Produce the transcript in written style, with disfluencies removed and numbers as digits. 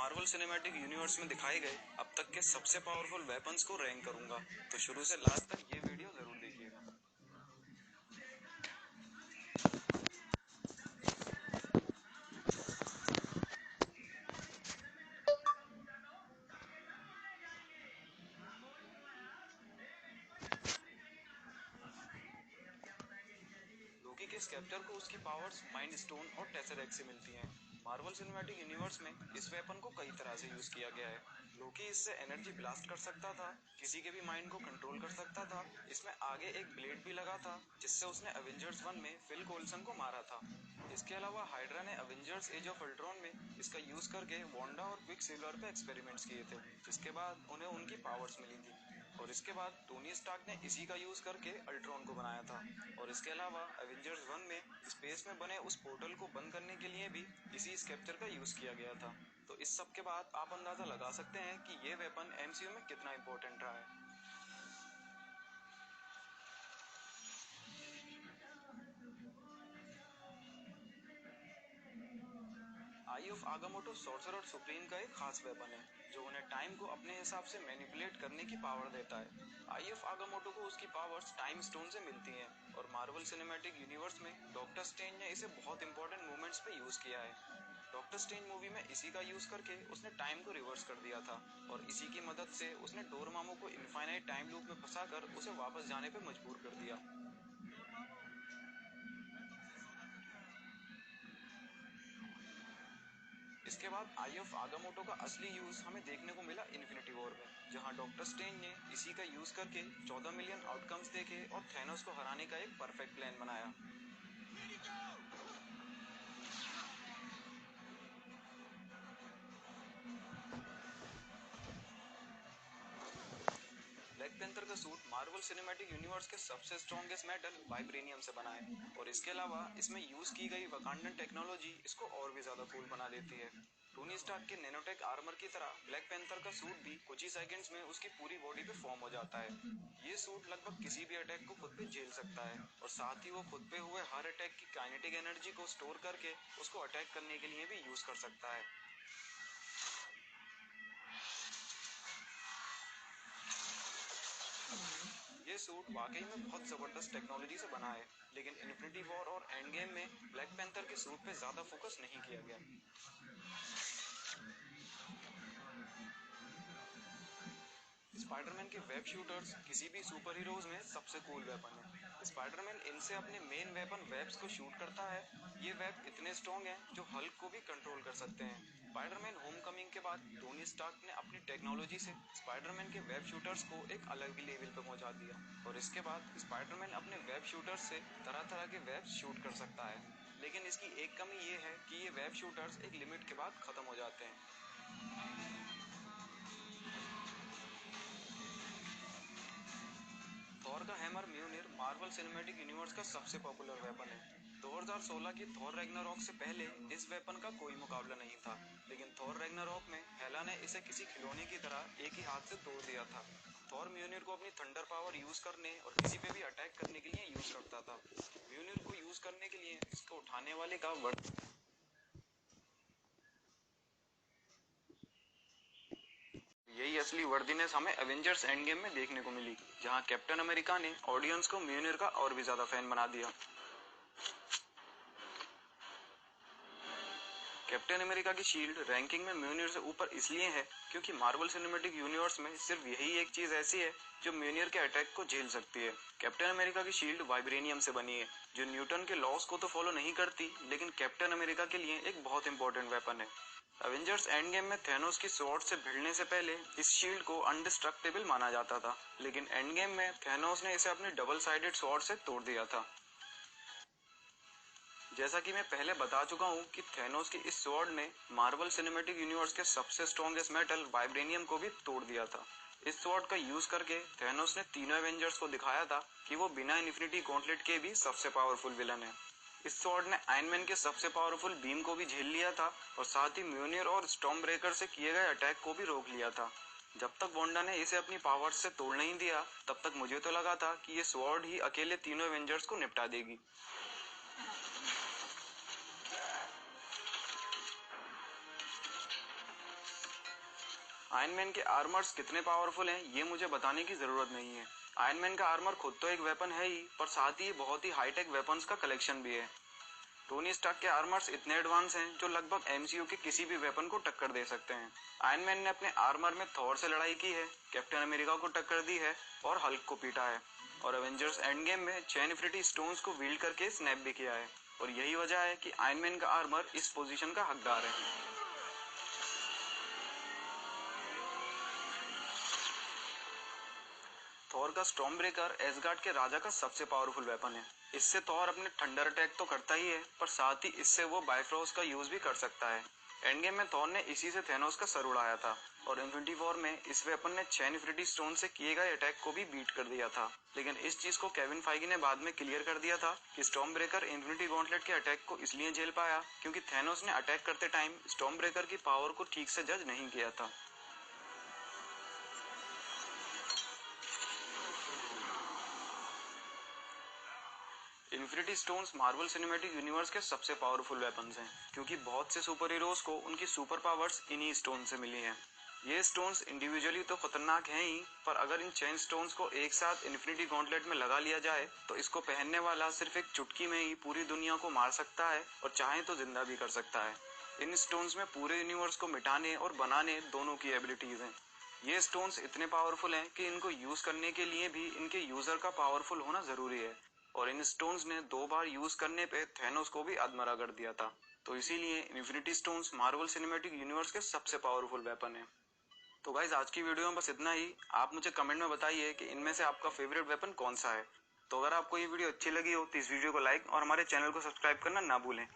Marvel cinematic universe में दिखाए गए अब तक के सबसे पावरफुल वेपन्स को रैंक करूंगा, तो शुरू से लास्ट तक ये वीडियो जरूर देखिएगा। लोकी के स्केप्टर को उसकी पावर्स माइंड स्टोन और टेसरेक्ट से मिलती हैं। मार्वल सिनेमैटिक यूनिवर्स में इस वेपन को कई तरह से यूज किया गया है। लोकी इससे एनर्जी ब्लास्ट कर सकता था, किसी के भी माइंड को कंट्रोल कर सकता था। इसमें आगे एक ब्लेड भी लगा था जिससे उसने एवेंजर्स 1 में फिल कोल्सन को मारा था। इसके अलावा हाइड्रा ने एवेंजर्स एज ऑफ अल्ट्रॉन में इसका यूज करके वांडा और क्विक सिल्वर पे एक्सपेरिमेंट्स किए थे, जिसके बाद उन्हें उनकी पावर्स मिली थी। और इसके बाद टोनी स्टार्क ने इसी का यूज करके अल्ट्रॉन को बनाया था। और इसके अलावा एवेंजर्स 1 में स्पेस में बने उस पोर्टल को बंद करने के लिए भी इसी स्केप्चर का यूज किया गया था। तो इस सब के बाद आप अंदाजा लगा सकते हैं कि ये वेपन एमसीयू में कितना इंपॉर्टेंट रहा है। आई ऑफ आगामोटो सॉर्सरर सुप्रीम का एक खास वेपन है जो उन्हें टाइम को अपने हिसाब से मैनिपुलेट करने की पावर देता है। आई ऑफ आगामोटो को उसकी पावर्स टाइम स्टोन से मिलती हैं और मार्वल सिनेमैटिक यूनिवर्स में डॉक्टर स्ट्रेंज ने इसे बहुत इंपॉर्टेंट मोमेंट्स पे यूज किया है। डॉक्टर स्ट्रेंज मूवी में इसी का यूज करके उसने टाइम को रिवर्स कर दिया था और इसी की मदद से उसने डोरमामू को इनफाइनाइट टाइम लूप में फंसाकर उसे वापस जाने पे मजबूर कर दिया। इसके बाद आई ऑफ आगामोटो का असली यूज हमें देखने को मिला इन्फिनिटी वॉर में, जहां डॉक्टर स्ट्रेंज ने इसी का यूज करके 14 मिलियन आउटकम्स देखे और थैनोस को हराने का एक परफेक्ट प्लान बनाया। ब्लैक पैंथर का सूट मार्वल सिनेमैटिक यूनिवर्स के सबसे स्ट्रॉन्गेस्ट मेटल वाइब्रेनियम से बना है और इसके अलावा इसमें यूज की गई वकांडन टेक्नोलॉजी इसको और भी ज्यादा कूल बना देती है। टोनी स्टार्क के नैनोटेक आर्मर की तरह ब्लैक पैंथर का सूट भी कुछ ही सेकंड्स में उसकी पूरी बॉडी पे फॉर्म हो जाता है। ये सूट लगभग किसी भी अटैक को खुद पे झेल सकता है और साथ ही वो खुद पे हुए हर अटैक की काइनेटिक एनर्जी को स्टोर करके उसको अटैक करने के लिए भी यूज कर सकता है। ये सूट वाकई में बहुत जबरदस्त टेक्नोलॉजी से बना है, लेकिन इन्फिनिटी वॉर और एंड गेम में ब्लैक पैंथर के सूट पे ज्यादा फोकस नहीं किया गया। स्पाइडरमैन के वेब शूटर्स किसी भी सुपर हीरोज में सबसे कूल वेपन है। स्पाइडरमैन इनसे अपने मेन वेपन वेब्स को शूट करता है। ये वेब इतने स्ट्रॉन्ग हैं जो हल्क को भी कंट्रोल कर सकते हैं। स्पाइडरमैन होमकमिंग के बाद टोनी स्टार्क ने अपनी टेक्नोलॉजी से स्पाइडरमैन के वेब शूटर्स को एक अलग ही लेवल पर पहुंचा दिया और इसके बाद स्पाइडरमैन अपने वेब शूटर्स से तरह तरह के वेब शूट कर सकता है। लेकिन इसकी एक कमी ये है कि ये वेब शूटर्स एक लिमिट के बाद खत्म हो जाते हैं। थॉर का हैमर म्यूनिर मार्वल सिनेमैटिक यूनिवर्स का सबसे पॉपुलर वेपन है। 2016 की थॉर रैग्नारॉक से पहले इस वेपन का कोई मुकाबला नहीं था, लेकिन थॉर रैग्नारॉक में हेला ने इसे किसी खिलौने की तरह एक ही हाथ से तोड़ दिया था। थॉर म्यूनिर को अपनी थंडर पावर यूज करने और किसी पे भी अटैक करने के लिए यूज करता था। म्यूनिर को यूज करने के लिए इसको उठाने वाले का यही असली वर्दीनेस हमें एवेंजर्स एंड गेम में देखने को मिली, जहां कैप्टन अमेरिका ने ऑडियंस को म्यूनिर का और भी ज्यादा फैन बना दिया। कैप्टन अमेरिका की शील्ड रैंकिंग में म्यूनिर से ऊपर इसलिए है क्योंकि मार्वल सिनेमैटिक यूनिवर्स में सिर्फ यही एक चीज ऐसी है जो म्यूनिर के अटैक को झेल सकती है। कैप्टन अमेरिका की शील्ड वाइब्रेनियम से बनी है जो न्यूटन के लॉस को तो फॉलो नहीं करती, लेकिन कैप्टन अमेरिका के लिए एक बहुत इंपॉर्टेंट वेपन है। एवेंजर्स एंड गेम में थैनोस की स्वॉर्ड से भिड़ने से पहले इस शील्ड को अनडिस्ट्रक्टेबल माना जाता था, लेकिन एंड गेम में थैनोस ने इसे अपने डबल साइडेड स्वॉर्ड से तोड़ दिया था। जैसा कि मैं पहले बता चुका हूँ कि थैनोस की इस स्वॉर्ड ने मार्वल सिनेमैटिक यूनिवर्स के सबसे स्ट्रॉन्गेस्ट मेटल वाइब्रेनियम को भी तोड़ दिया था। इस स्वॉर्ड का यूज करके थैनोस ने तीनों एवेंजर्स को दिखाया था कि वो बिना इन्फिनिटी गॉन्टलेट के भी सबसे पावरफुल विलन है। इस स्वॉर्ड ने आयरन मैन के सबसे पावरफुल बीम को भी झेल लिया था और साथ ही म्यूनिर और स्टॉर्म ब्रेकर से किए गए अटैक को भी रोक लिया था। जब तक वांडा ने इसे अपनी पावर्स से तोड़ नहीं दिया, तब तक मुझे तो लगा था कि ये स्वॉर्ड ही अकेले तीनों एवेंजर्स को निपटा देगी। आयरन मैन के आर्मर्स कितने पावरफुल हैं ये मुझे बताने की जरूरत नहीं है। आयरन मैन का आर्मर खुद तो एक वेपन है ही, पर साथ ही बहुत ही हाईटेक वेपन्स का कलेक्शन भी है। टोनी स्टार्क के आर्मर्स इतने एडवांस हैं जो लगभग एमसीयू के किसी भी वेपन को टक्कर दे सकते हैं। आयरन मैन ने अपने आर्मर में थॉर से लड़ाई की है, कैप्टन अमेरिका को टक्कर दी है और हल्क को पीटा है, और एवेंजर्स एंड गेम में 6 इन्फिनिटी स्टोन्स को विल्ड करके स्नैप भी किया है। और यही वजह है कि आयरन मैन का आर्मर इस पोजीशन का हकदार है। थॉर का स्टॉर्म ब्रेकर एसगार्ड के राजा का सबसे पावरफुल वेपन है। इससे थॉर अपने थंडर अटैक तो करता ही है, पर साथ ही इससे वो बायफ्रोस्ट का यूज भी कर सकता है। एंड गेम में थॉर ने इसी से थेनोस का सर उड़ाया था, और इन्फिनिटी वॉर में इस वेपन ने 6 इन्फिनिटी स्टोन से किए गए अटैक को भी बीट कर दिया था। लेकिन इस चीज को केविन फाइगी ने बाद में क्लियर कर दिया था कि स्टॉर्म ब्रेकर इन्फिनिटी गॉन्टलेट के अटैक को इसलिए झेल पाया क्योंकि थेनोस ने अटैक करते टाइम स्टॉर्म ब्रेकर की पावर को ठीक से जज नहीं किया था। Infinity stones Marvel cinematic universe के सबसे पावरफुल वेपन्स हैं, क्योंकि बहुत से सुपर हीरोज को उनकी सुपर पावर्स इन्हीं स्टोन से मिली हैं। ये स्टोन्स इंडिविजुअली तो खतरनाक हैं ही, पर अगर इन चेन स्टोन्स को एक साथ इन्फिनिटी गॉन्टलेट में लगा लिया जाए तो इसको पहनने वाला सिर्फ एक चुटकी में ही पूरी दुनिया को मार सकता है और चाहे तो जिंदा भी कर सकता है। इन स्टोन्स में पूरे यूनिवर्स को मिटाने और बनाने दोनों की एबिलिटीज हैं। ये स्टोन्स इतने पावरफुल हैं कि इनको यूज करने के लिए भी इनके यूजर का पावरफुल होना जरूरी है, और इन स्टोन्स ने 2 बार यूज करने पे थेनोस को भी अधमरा कर दिया था। तो इसीलिए infinity stones Marvel cinematic universe के सबसे पावरफुल वेपन है। तो गाइज आज की वीडियो में बस इतना ही। आप मुझे कमेंट में बताइए कि इनमें से आपका फेवरेट वेपन कौन सा है। तो अगर आपको ये वीडियो अच्छी लगी हो तो इस वीडियो को लाइक और हमारे चैनल को सब्सक्राइब करना ना भूलें।